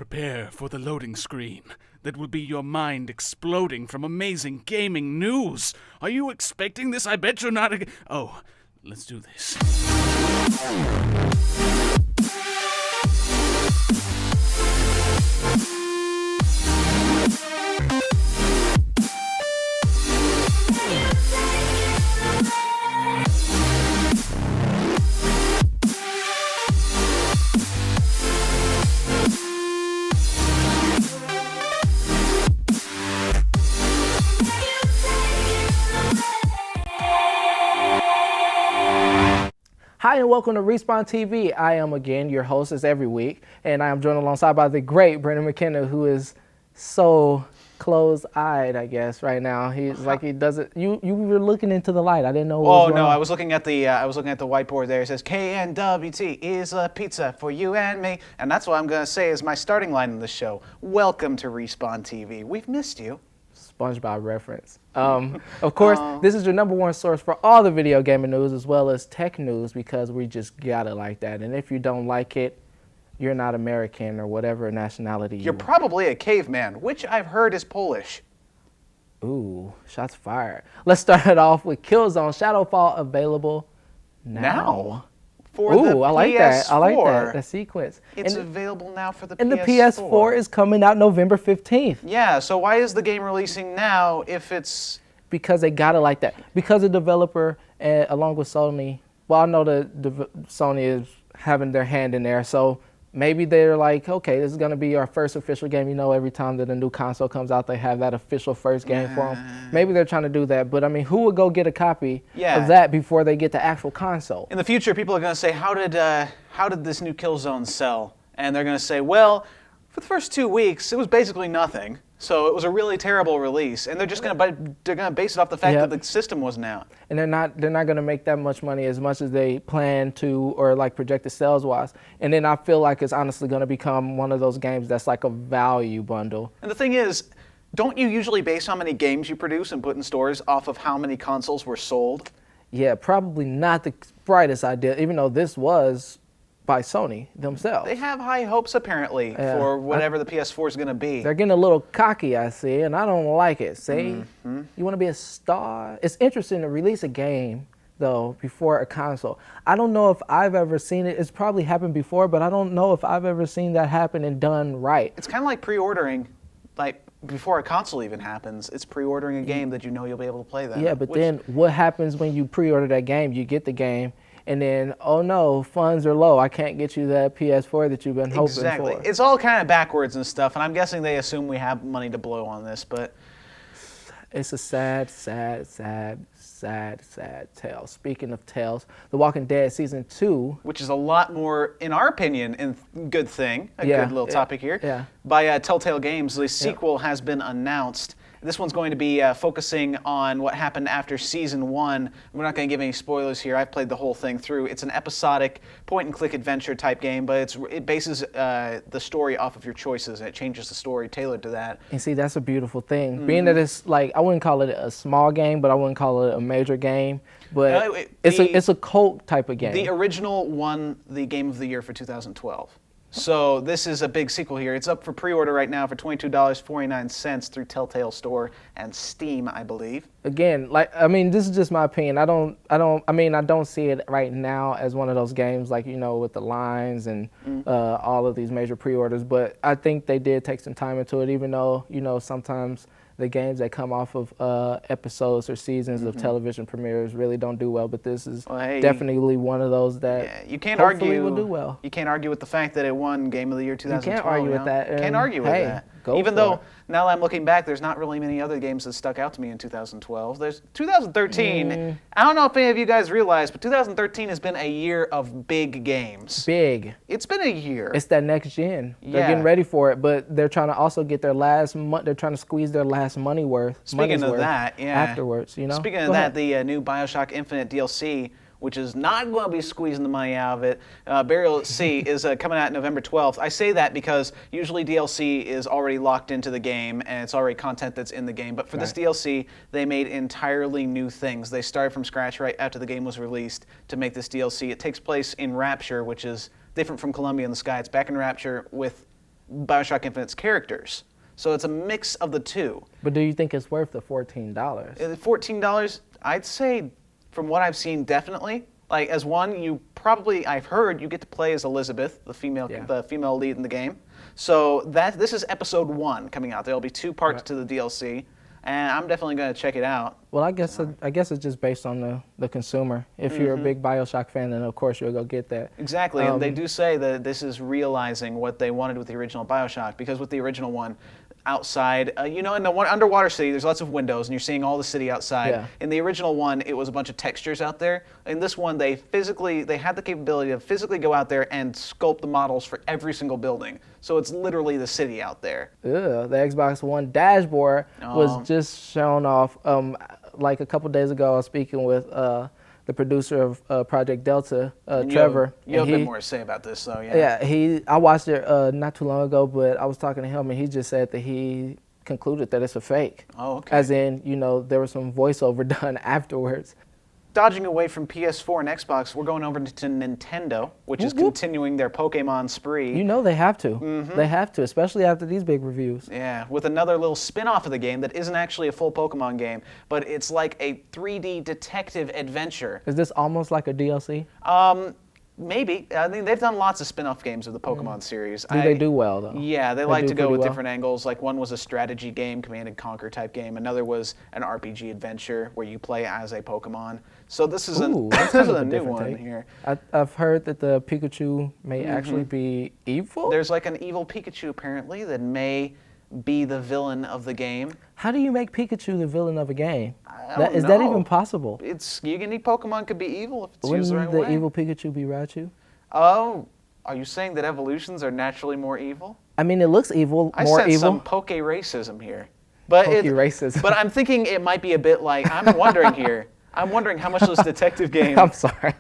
Prepare for the loading screen. That will be your mind exploding from amazing gaming news. Are you expecting this? I bet you're not. Oh, let's do this. Hi and welcome to Respawn TV. I am again your host as every week, and I am joined alongside by the great Brendan McKenna, who is so closed-eyed, I guess, right now. He's like he doesn't. You were looking into the light. I didn't know. What was no, wrong. I was looking at the whiteboard there. It says KNWT is a pizza for you and me, and that's what I'm gonna say is my starting line in the show. Welcome to Respawn TV. We've missed you. SpongeBob reference. Of course, this is your number one source for all the video gaming news as well as tech news because we just got it like that. And if you don't like it, you're not American or whatever nationality You're probably a caveman, which I've heard is Polish. Ooh, shots fired. Let's start it off with Killzone Shadowfall available now. For Ooh, the I like PS4. that. I like that. The sequence. It's available now for the PS4. And the PS4 is coming out November 15th. Yeah, so why is the game releasing now if it's... Because they got it like that. Because the developer, along with Sony, well, I know that Sony is having their hand in there, so maybe they're like, okay, this is going to be our first official game. You know, every time that a new console comes out, they have that official first game for them. Maybe they're trying to do that, but I mean, who would go get a copy of that before they get the actual console? In the future, people are going to say, how did this new Killzone sell? And they're going to say, well, for the first 2 weeks, it was basically nothing. So it was a really terrible release, and they're just going to base it off the fact that the system wasn't out. And they're not going to make that much money as much as they plan to or like projected sales wise. And then I feel like it's honestly going to become one of those games that's like a value bundle. And the thing is, don't you usually base how many games you produce and put in stores off of how many consoles were sold? Yeah, probably not the brightest idea, even though this was by Sony themselves. They have high hopes, apparently, for whatever the PS4 is going to be. They're getting a little cocky, I see, and I don't like it. See? You want to be a star? It's interesting to release a game, though, before a console. I don't know if I've ever seen it. It's probably happened before, but I don't know if I've ever seen that happen and done right. It's kind of like pre-ordering, like before a console even happens. It's pre-ordering a game that you know you'll be able to play then. Yeah, but then what happens when you pre-order that game? You get the game, and then, oh no, funds are low. I can't get you that PS4 that you've been hoping for. Exactly. It's all kind of backwards and stuff, and I'm guessing they assume we have money to blow on this, but... It's a sad tale. Speaking of tales, The Walking Dead Season 2... Which is a lot more, in our opinion, good thing, good little topic here, by Telltale Games. The sequel has been announced. This one's going to be focusing on what happened after Season 1. We're not going to give any spoilers here. I've played the whole thing through. It's an episodic point-and-click adventure type game, but it bases the story off of your choices, and it changes the story tailored to that. And see, that's a beautiful thing. Being that it's like, I wouldn't call it a small game, but I wouldn't call it a major game. But it's a cult type of game. The original won the Game of the Year for 2012. So this is a big sequel here. It's up for pre-order right now for $22.49 through Telltale Store and Steam, I believe. Again, like, I mean, this is just my opinion. I don't see it right now as one of those games like, you know, with the lines and all of these major pre-orders. But I think they did take some time into it, even though, you know, sometimes the games that come off of episodes or seasons of television premieres really don't do well, but this is definitely one of those that you can't hopefully argue, will do well. You can't argue with the fact that it won Game of the Year 2012. You can't argue with that. Can't argue with that. Even though, now that I'm looking back, there's not really many other games that stuck out to me in 2012. There's 2013. I don't know if any of you guys realize, but 2013 has been a year of big games. Big. It's been a year. It's that next gen. They're getting ready for it, but they're trying to also get their last month. They're trying to squeeze their last money worth. Speaking of that, afterwards, you know. Speaking of that, the new BioShock Infinite DLC, which is not going to be squeezing the money out of it. Burial at Sea is coming out November 12th. I say that because usually DLC is already locked into the game and it's already content that's in the game. But for this DLC, they made entirely new things. They started from scratch right after the game was released to make this DLC. It takes place in Rapture, which is different from Columbia in the Sky. It's back in Rapture with Bioshock Infinite's characters. So it's a mix of the two. But do you think it's worth the $14? $14, I'd say, from what I've seen, definitely. Like, as one, I've heard you get to play as Elizabeth, the female lead in the game. So this is episode 1 coming out. There'll be 2 parts to the DLC, and I'm definitely going to check it out. Well, I guess it's just based on the consumer. If you're a big Bioshock fan, then of course you'll go get that. Exactly, and they do say that this is realizing what they wanted with the original Bioshock, because with the original one, outside, in the underwater city, there's lots of windows, and you're seeing all the city outside. Yeah. In the original one, it was a bunch of textures out there. In this one, they had the capability to physically go out there and sculpt the models for every single building. So it's literally the city out there. The Xbox One dashboard was just shown off. Like a couple days ago, I was speaking with the producer of Project Delta, Trevor. You have a bit more to say about this, though, I watched it not too long ago, but I was talking to him, and he just said that he concluded that it's a fake. Oh, okay. As in, there was some voiceover done afterwards. Dodging away from PS4 and Xbox, we're going over to Nintendo, which is continuing their Pokemon spree. They have to. They have to, especially after these big reviews. Yeah, with another little spin-off of the game that isn't actually a full Pokemon game, but it's like a 3D detective adventure. Is this almost like a DLC? Maybe. I mean, they've done lots of spin-off games of the Pokemon series. They do well, though? Yeah, they like to go with different angles. Like, one was a strategy game, Command & Conquer type game. Another was an RPG adventure where you play as a Pokemon. So this is a new one here. I've heard that the Pikachu may actually be evil? There's like an evil Pikachu, apparently, that may be the villain of the game. How do you make Pikachu the villain of a game? Is that even possible? Any Pokemon could be evil if it's used the right way. Wouldn't the evil Pikachu be Raichu? Oh, are you saying that evolutions are naturally more evil? I mean, it looks evil, I more sense evil. some poke racism here. But racism. But I'm thinking it might be a bit like, I'm wondering how much this detective game... I'm sorry.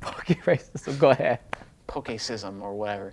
Poke racism, go ahead. Pokecism or whatever.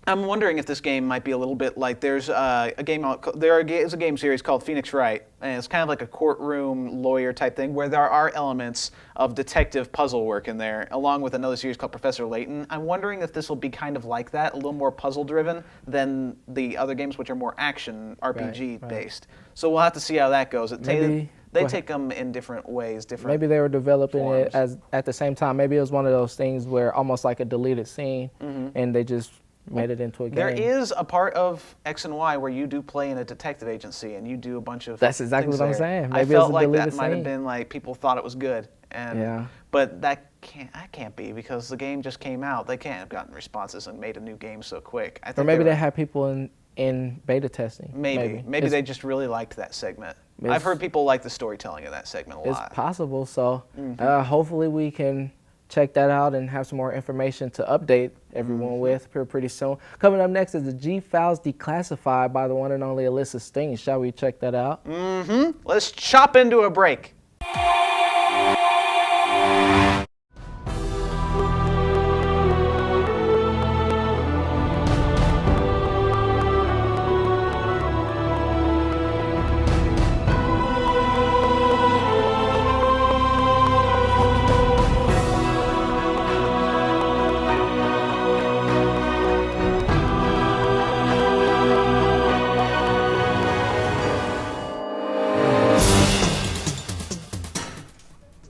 I'm wondering if this game might be a little bit like there's a game series called Phoenix Wright, and it's kind of like a courtroom lawyer type thing where there are elements of detective puzzle work in there, along with another series called Professor Layton. I'm wondering if this will be kind of like that, a little more puzzle driven than the other games, which are more action RPG based. So we'll have to see how that goes. They take them in different ways. Maybe they were developing forms. it as at the same time. Maybe it was one of those things where almost like a deleted scene, and they just made it into a game. There is a part of X and Y where you do play in a detective agency and you do a bunch of That's exactly what I'm saying. Maybe I felt like that might have been like people thought it was good. But that can't be because the game just came out. They can't have gotten responses and made a new game so quick. Or maybe they had people in beta testing. Maybe they just really liked that segment. I've heard people like the storytelling of that segment a lot. It's possible. So hopefully we can check that out and have some more information to update everyone with pretty soon. Coming up next is the G-Files Declassified by the one and only Alyssa Steen. Shall we check that out? Let's chop into a break.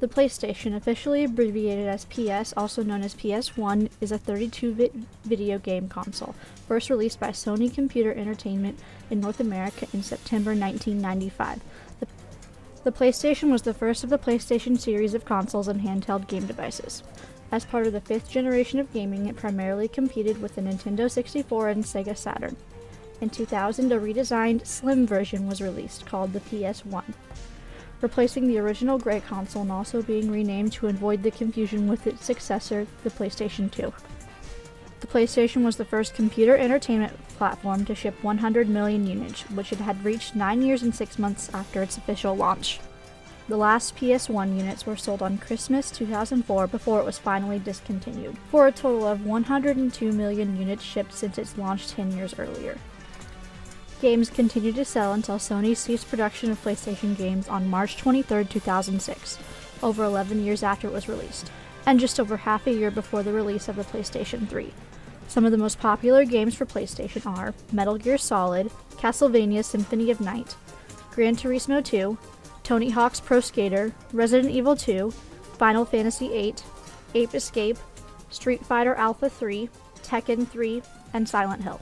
The PlayStation, officially abbreviated as PS, also known as PS1, is a 32-bit video game console, first released by Sony Computer Entertainment in North America in September 1995. The PlayStation was the first of the PlayStation series of consoles and handheld game devices. As part of the fifth generation of gaming, it primarily competed with the Nintendo 64 and Sega Saturn. In 2000, a redesigned, slim version was released, called the PS1. Replacing the original gray console and also being renamed to avoid the confusion with its successor, the PlayStation 2. The PlayStation was the first computer entertainment platform to ship 100 million units, which it had reached 9 years and 6 months after its official launch. The last PS1 units were sold on Christmas 2004 before it was finally discontinued, for a total of 102 million units shipped since its launch 10 years earlier. Games continued to sell until Sony ceased production of PlayStation games on March 23, 2006, over 11 years after it was released, and just over half a year before the release of the PlayStation 3. Some of the most popular games for PlayStation are Metal Gear Solid, Castlevania Symphony of Night, Gran Turismo 2, Tony Hawk's Pro Skater, Resident Evil 2, Final Fantasy VIII, Ape Escape, Street Fighter Alpha 3, Tekken 3, and Silent Hill.